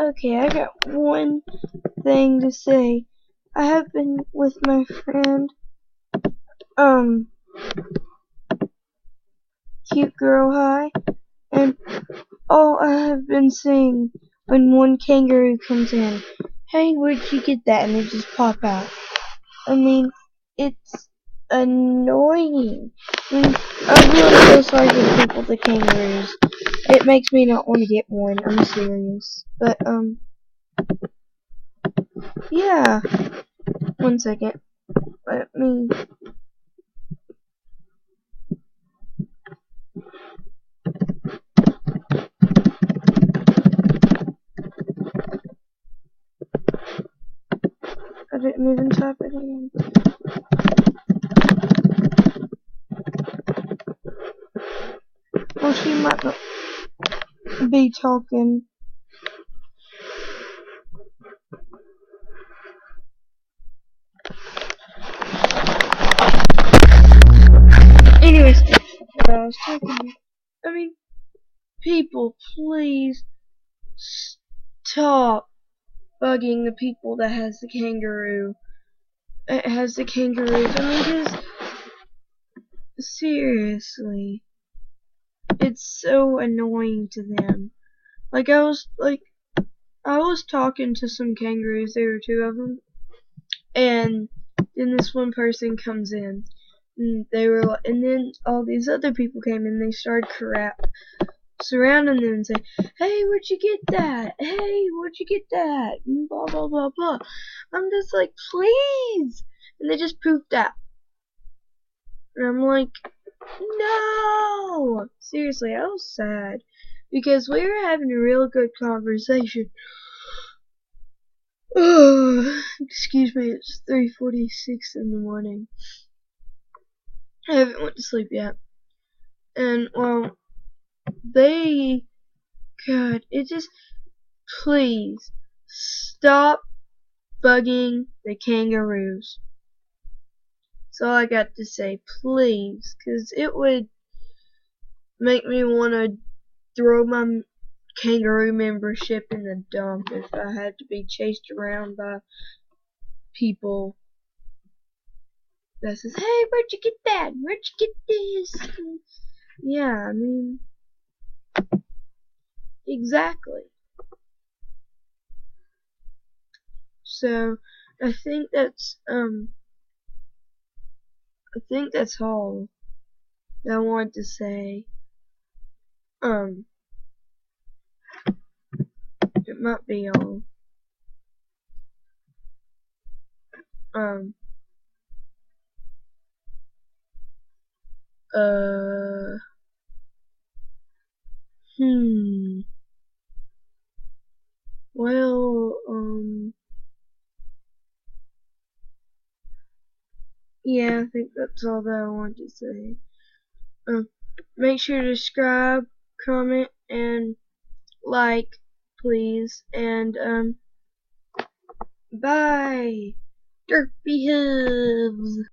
Okay, I got one thing to say. I have been with my friend, Cute Girl High, and all I have been saying when one kangaroo comes in, hey, where'd you get that? And they just pop out. I mean, it's annoying. I mean, I really feel sorry for the people, the kangaroos. It makes me not want to get one. I'm serious. But, yeah. One second. Let me. I didn't even type it in. Well, she might not be talking. Anyways, what I was talking about. I mean, people, please stop bugging the people that has the kangaroo. It has the kangaroos. I mean, just seriously, it's so annoying to them. I was talking to some kangaroos. There were two of them, and then this one person comes in, and and then all these other people came in. They started surrounding them and say, "Hey, where'd you get that? Hey, where'd you get that?" And blah blah blah blah. I'm just like, please, and they just poofed out. And I'm like, no! Seriously, I was sad because we were having a real good conversation. Excuse me, it's 3:46 in the morning. I haven't went to sleep yet. And, well, God, please, stop bugging the kangaroos. That's all I got to say, please, because it would make me want to throw my kangaroo membership in the dump if I had to be chased around by people that says, "Hey, where'd you get that? Where'd you get this?" Yeah, I mean, exactly. So I think that's all that I wanted to say. It might be all. Um, uh, hmm. Well, yeah, I think that's all that I wanted to say. Make sure to subscribe, comment, and like, please. And, bye. Derpy hooves.